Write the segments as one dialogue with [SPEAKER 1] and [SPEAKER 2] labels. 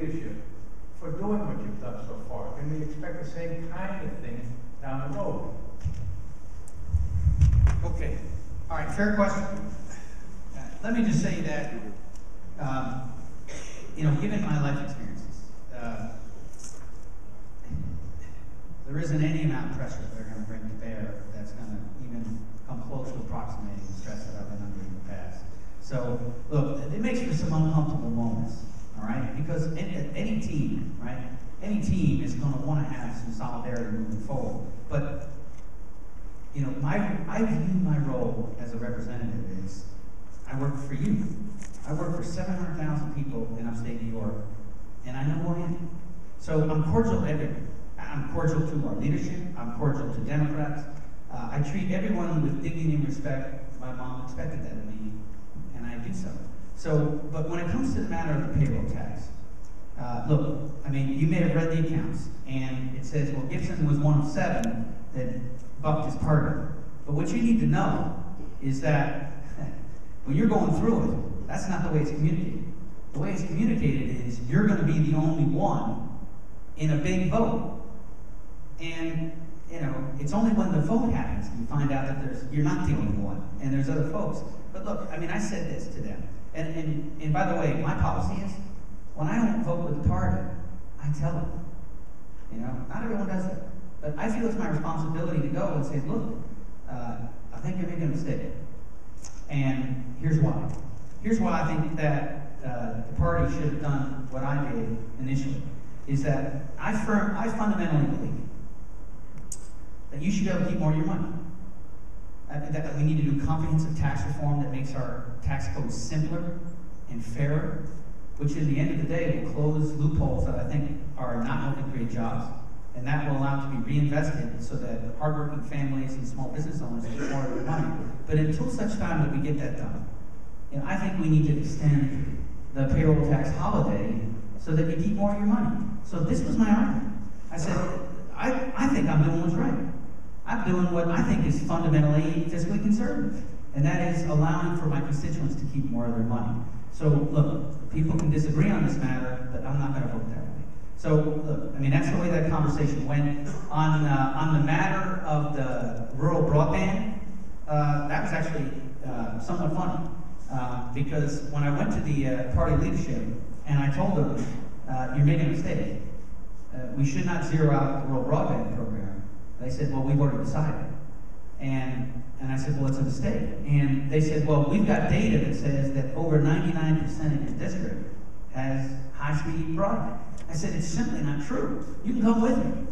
[SPEAKER 1] leadership for doing what you've done so far? Can we expect the same kind of thing down the road?
[SPEAKER 2] Okay. All right, fair question. Let me just say that, given my life experiences, there isn't any amount of pressure that they're going to bring to bear that's going to even come close to approximating the stress that I've been under in the past. So, look, it makes for some uncomfortable moments, all right? Because any team, right? Any team is going to want to have some solidarity moving forward. But, I view my role as a representative is I work for you. I work for 700,000 people in upstate New York, and I know who I am. So I'm cordial to everyone. I'm cordial to our leadership. I'm cordial to Democrats. I treat everyone with dignity and respect. My mom expected that of me, and I do so. But when it comes to the matter of the payroll tax, look, you may have read the accounts, and it says, well, Gibson was one of 7 that bucked his pardon. But what you need to know is that when you're going through it, that's not the way it's communicated. The way it's communicated is you're going to be the only one in a big vote. And, it's only when the vote happens you find out that you're not the only one, and there's other folks. But look, I said this to them. And by the way, my policy is, when I don't vote with the party, I tell them. Not everyone does that. But I feel it's my responsibility to go and say, look, I think you're making a mistake. And here's why. Here's why I think that the party should have done what I did initially, is that I fundamentally believe that you should be able to keep more of your money. That we need to do comprehensive tax reform that makes our tax code simpler and fairer, which at the end of the day will close loopholes that I think are not helping create jobs, and that will allow it to be reinvested so that hardworking families and small business owners get more of their money. But until such time that we get that done, I think we need to extend the payroll tax holiday so that you keep more of your money. So this was my argument. I said, I think I'm doing what's right. I'm doing what I think is fundamentally fiscally conservative, and that is allowing for my constituents to keep more of their money. So look, people can disagree on this matter, but I'm not going to vote that way. So look, that's the way that conversation went. On the matter of the rural broadband, that was actually somewhat funny, because when I went to the party leadership and I told them, you're making a mistake. We should not zero out the rural broadband program. They said, well, we've already decided. And I said, well, it's a mistake. And they said, well, we've got data that says that over 99% of your district has high-speed broadband. I said, it's simply not true. You can come with me.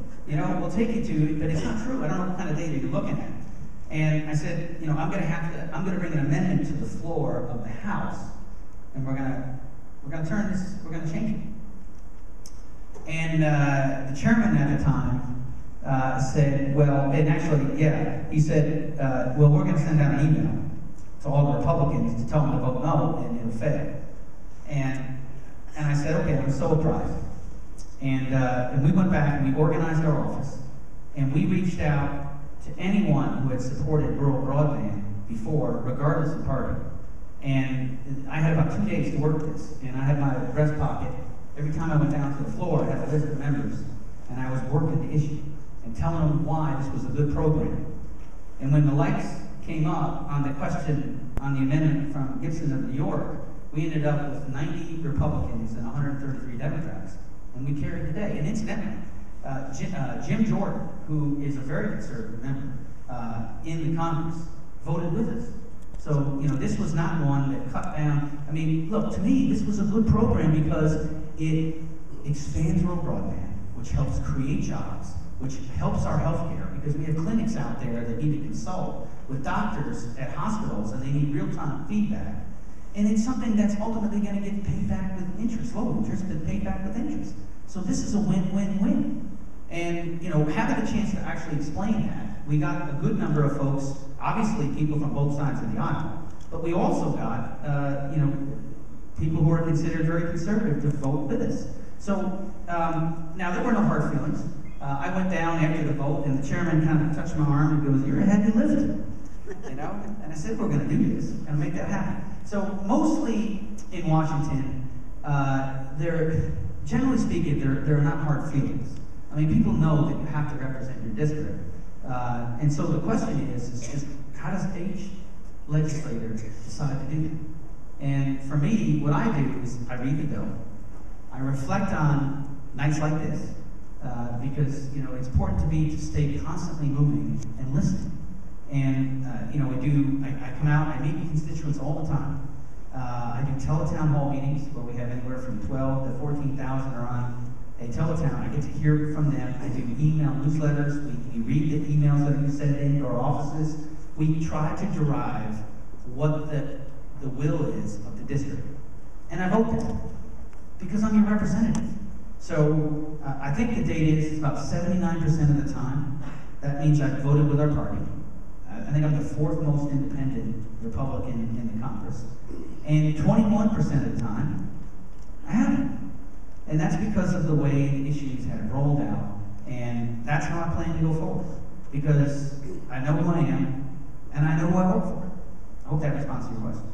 [SPEAKER 2] We'll take you to it, but it's not true. I don't know what kind of data you're looking at. And I said, I'm going to bring an amendment to the floor of the House, and we're going to turn this, we're going to change it. And the chairman at the time said, well, and actually, yeah, he said, well, we're going to send out an email to all the Republicans to tell them to vote no, and it'll fail. And I said, okay, I'm so surprised. And we went back and we organized our office, and we reached out to anyone who had supported rural broadband before, regardless of party. And I had about 2 days to work this, and I had my breast pocket. Every time I went down to the floor, I had a list of members, and I was working the issue and telling them why this was a good program. And when the lights came up on the question on the amendment from Gibson of New York, we ended up with 90 Republicans and 133 Democrats, and we carried the day. And incidentally, Jim Jordan, who is a very conservative member in the Congress, voted with us. So, this was not one that cut down. Look, to me, this was a good program because it expands rural broadband, which helps create jobs, which helps our healthcare, because we have clinics out there that need to consult with doctors at hospitals, and they need real-time feedback. And it's something that's ultimately going to get paid back with interest, low interest, but paid back with interest. So this is a win-win-win. And, having a chance to actually explain that, we got a good number of folks, obviously people from both sides of the aisle, but we also got, people who are considered very conservative to vote with us. So, now there were no hard feelings. I went down after the vote, and the chairman kind of touched my arm and goes, "You're a heavy lifter," And I said, "We're going to do this, we're going to make that happen." So, mostly in Washington, generally speaking, they're not hard feelings. I mean, people know that you have to represent your district. And so the question is how does each legislator decide to do that? And for me, what I do is I read the bill. I reflect on nights like this, because it's important to me to stay constantly moving and listening. And I come out, I meet with constituents all the time. I do teletown hall meetings where we have anywhere from 12 to 14,000 are on a teletown. I get to hear from them. I do email newsletters. We read the emails that we send into our offices. We try to derive what the will is of the district. And I vote that because I'm your representative. So I think the data is about 79% of the time. That means I've voted with our party. I think I'm the fourth most independent Republican in the Congress. And 21% of the time, I haven't. And that's because of the way the issues have rolled out. And that's how I plan to go forward. Because I know who I am, and I know who I vote for. I hope that responds to your question.